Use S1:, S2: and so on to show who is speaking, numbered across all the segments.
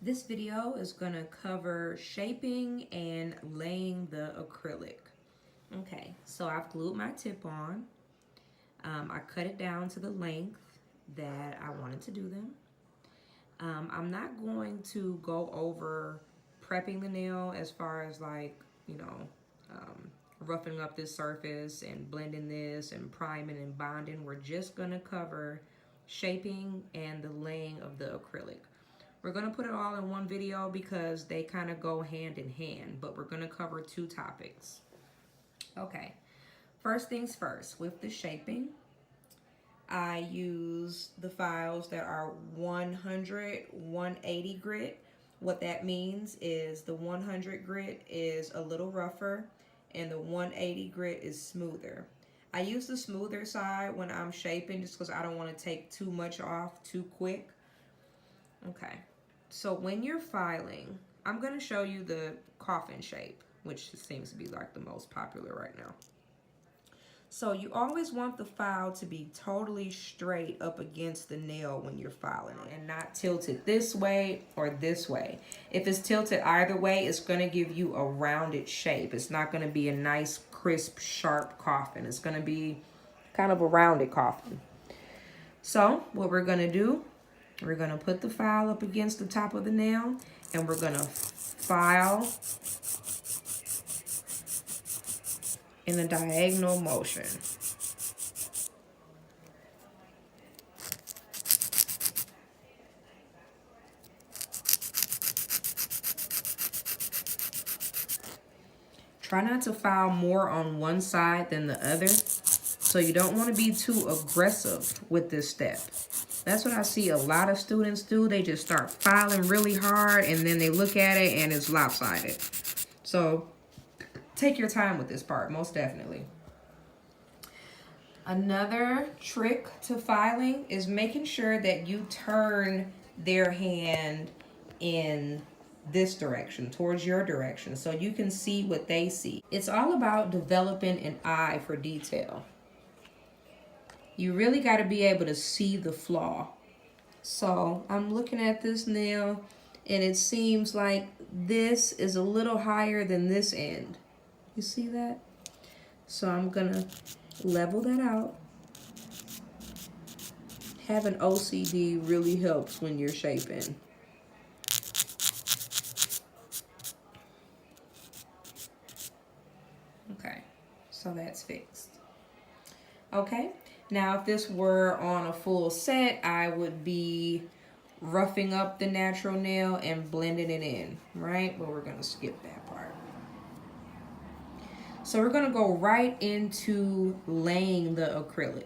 S1: This video is going to cover shaping and laying the acrylic. Okay, so I've glued my tip on. I cut it down to the length that I wanted to do them. I'm not going to go over prepping the nail as far as roughing up this surface and blending this and priming and bonding. We're just going to cover shaping and the laying of the acrylic. We're going to put it all in one video because they kind of go hand in hand, but we're going to cover two topics. Okay, first things first, with the shaping, I use the files that are 100, 180 grit. What that means is the 100 grit is a little rougher and the 180 grit is smoother. I use the smoother side when I'm shaping just because I don't want to take too much off too quick. Okay, so when you're filing, I'm going to show you the coffin shape, which seems to be like the most popular right now. So you always want the file to be totally straight up against the nail when you're filing it and not tilted this way or this way. If it's tilted either way, it's going to give you a rounded shape. It's not going to be a nice, crisp, sharp coffin. It's going to be kind of a rounded coffin. So what we're going to do, we're going to put the file up against the top of the nail and we're going to file in a diagonal motion. Try not to file more on one side than the other. So you don't want to be too aggressive with this step. That's what I see a lot of students do. They just start filing really hard and then they look at it and it's lopsided. So take your time with this part, most definitely. Another trick to filing is making sure that you turn their hand in this direction, towards your direction, so you can see what they see. It's all about developing an eye for detail. You really got to be able to see the flaw. So I'm looking at this nail and it seems like this is a little higher than this end. You see that? So I'm gonna level that out. Having OCD really helps when you're shaping. Okay, so that's fixed. Okay, now if this were on a full set, I would be roughing up the natural nail and blending it in, right? But we're gonna skip that part. So we're gonna go right into laying the acrylic.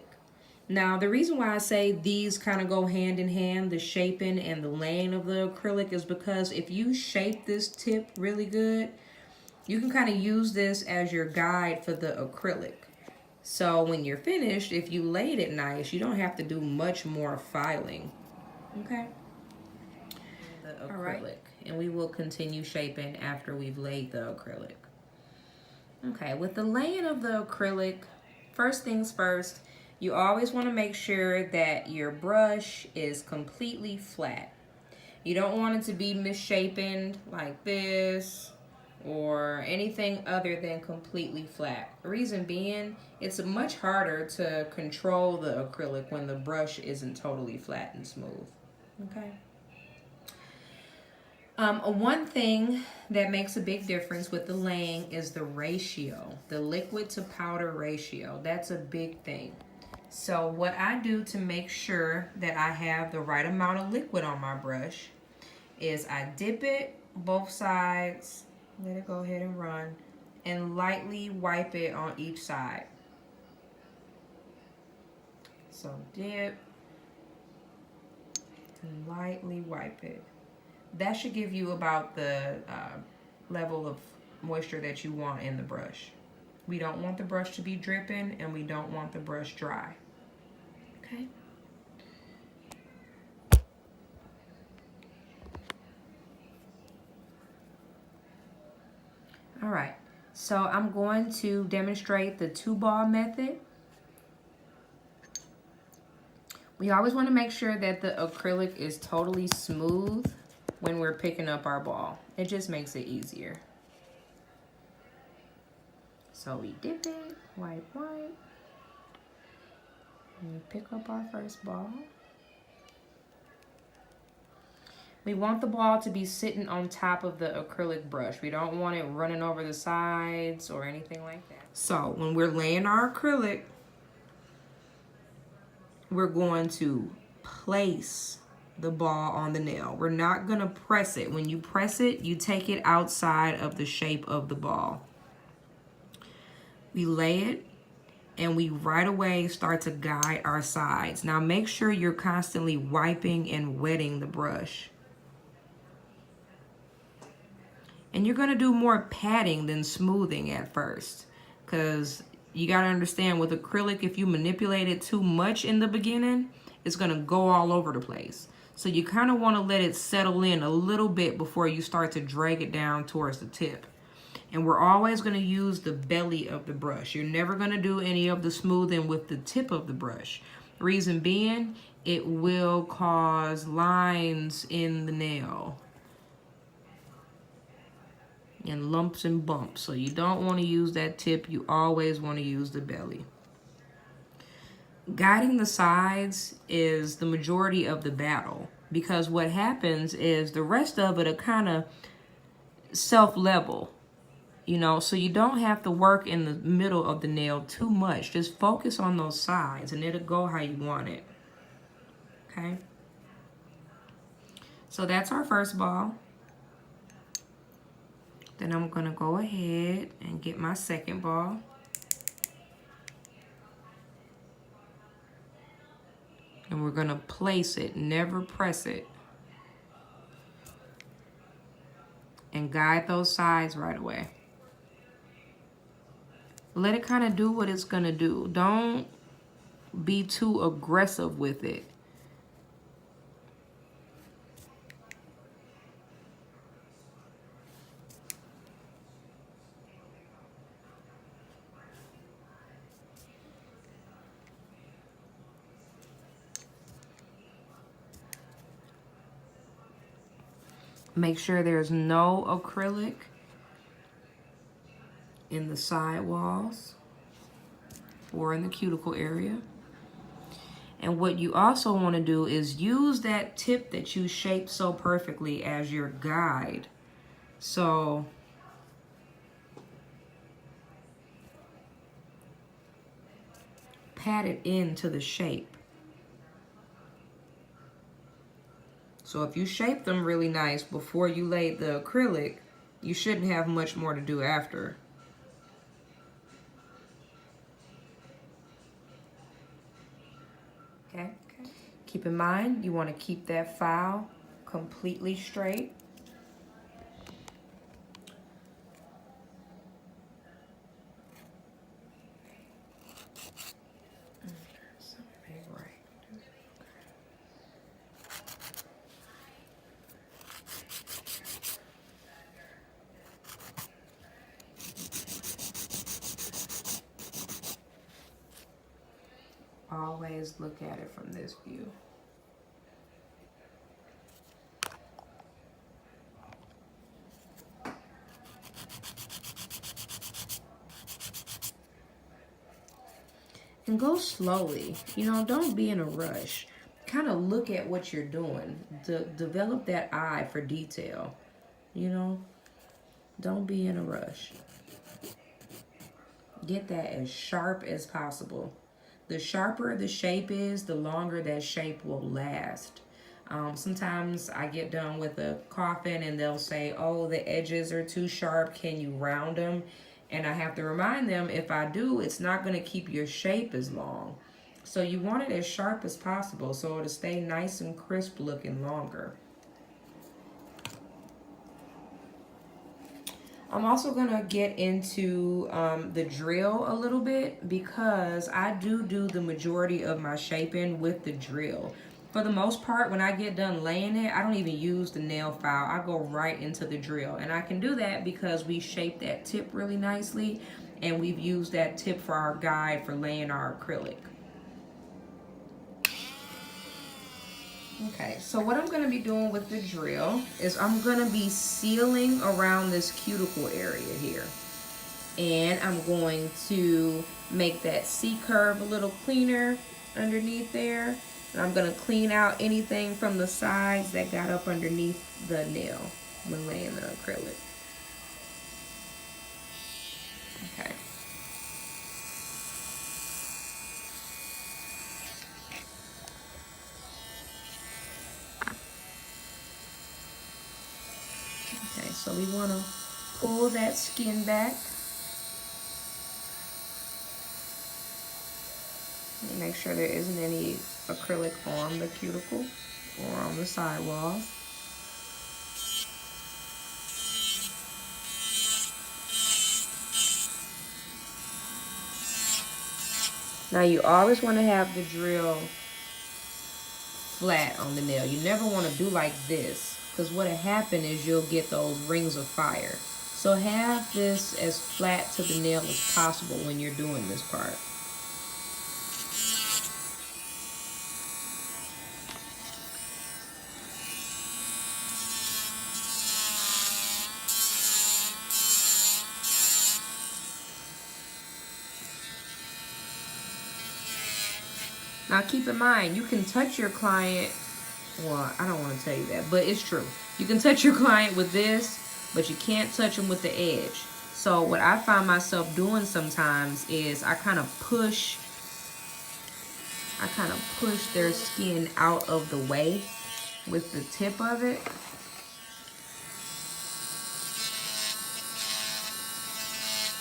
S1: Now, the reason why I say these kind of go hand in hand, the shaping and the laying of the acrylic, is because if you shape this tip really good, you can kind of use this as your guide for the acrylic. So when you're finished, if you laid it nice, you don't have to do much more filing. Okay? The acrylic. All right. And we will continue shaping after we've laid the acrylic. Okay, with the laying of the acrylic, first things first, you always want to make sure that your brush is completely flat. You don't want it to be misshapen like this or anything other than completely flat. The reason being, it's much harder to control the acrylic when the brush isn't totally flat and smooth. Okay. One thing that makes a big difference with the laying is the ratio, the liquid to powder ratio. That's a big thing. So what I do to make sure that I have the right amount of liquid on my brush is I dip it both sides, let it go ahead and run, and lightly wipe it on each side. So dip and lightly wipe it. That should give you about the level of moisture that you want in the brush. We don't want the brush to be dripping and we don't want the brush dry. Okay. All right, so I'm going to demonstrate the 2-ball method. We always want to make sure that the acrylic is totally smooth when we're picking up our ball. It just makes it easier. So we dip it, wipe, wipe. And we pick up our first ball. We want the ball to be sitting on top of the acrylic brush. We don't want it running over the sides or anything like that. So when we're laying our acrylic, we're going to place the ball on the nail. We're not going to press it. When you press it, you take it outside of the shape of the ball. We lay it, and we right away start to guide our sides. Now make sure you're constantly wiping and wetting the brush. And you're gonna do more patting than smoothing at first, because you gotta understand with acrylic, if you manipulate it too much in the beginning, it's gonna go all over the place. So you kind of want to let it settle in a little bit before you start to drag it down towards the tip. And we're always going to use the belly of the brush. You're never going to do any of the smoothing with the tip of the brush. Reason being, it will cause lines in the nail and lumps and bumps. So you don't want to use that tip. You always want to use the belly. Guiding the sides is the majority of the battle, because what happens is the rest of it are kind of self-level. You know, so you don't have to work in the middle of the nail too much. Just focus on those sides and it'll go how you want it. Okay? So that's our first ball. Then I'm going to go ahead and get my second ball. And we're going to place it, never press it. And guide those sides right away. Let it kind of do what it's going to do. Don't be too aggressive with it. Make sure there's no acrylic in the side walls or in the cuticle area. And what you also want to do is use that tip that you shaped so perfectly as your guide. So pat it into the shape. So if you shape them really nice before you laid the acrylic, you shouldn't have much more to do after. Okay. Keep in mind, you want to keep that file completely straight. Always look at it from this view. And go slowly. You know, don't be in a rush. Kind of look at what you're doing. Develop that eye for detail. You know, don't be in a rush. Get that as sharp as possible. The sharper the shape is, the longer that shape will last. Sometimes I get done with a coffin and they'll say, oh, the edges are too sharp, can you round them? And I have to remind them, if I do, it's not going to keep your shape as long. So you want it as sharp as possible so it'll stay nice and crisp looking longer. I'm also going to get into the drill a little bit, because I do the majority of my shaping with the drill. For the most part, when I get done laying it, I don't even use the nail file. I go right into the drill. And I can do that because we shaped that tip really nicely, and we've used that tip for our guide for laying our acrylic. Okay, so what I'm going to be doing with the drill is I'm going to be sealing around this cuticle area here. And I'm going to make that C-curve a little cleaner underneath there. And I'm going to clean out anything from the sides that got up underneath the nail when laying the acrylic. Okay. Okay, so we want to pull that skin back. And make sure there isn't any acrylic on the cuticle or on the sidewalls. Now you always want to have the drill flat on the nail. You never want to do like this, because what'll happen is you'll get those rings of fire. So have this as flat to the nail as possible when you're doing this part. Now keep in mind, you can touch your client, well, I don't want to tell you that, but it's true. You can touch your client with this, but you can't touch them with the edge. So what I find myself doing sometimes is I kind of push their skin out of the way with the tip of it.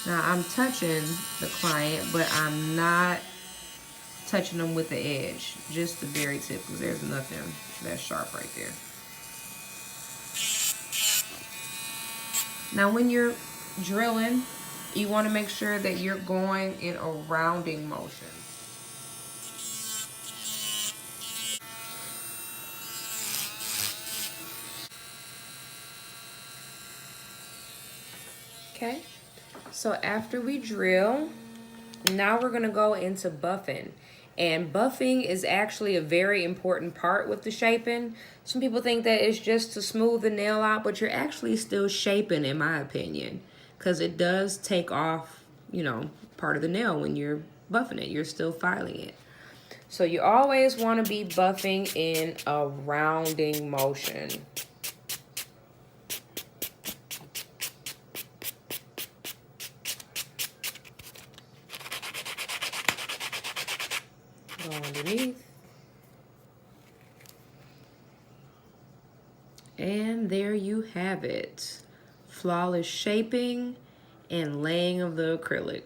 S1: Now I'm touching the client, but I'm not touching them with the edge, just the very tip, because there's nothing that's sharp right there. Now when you're drilling, you want to make sure that you're going in a rounding motion. Okay, so after we drill, now we're going to go into buffing. And buffing is actually a very important part with the shaping. Some people think that it's just to smooth the nail out, but you're actually still shaping, in my opinion, because it does take off, you know, part of the nail when you're buffing it. You're still filing it. So you always want to be buffing in a rounding motion. Go underneath. And there you have it. Flawless shaping and laying of the acrylic.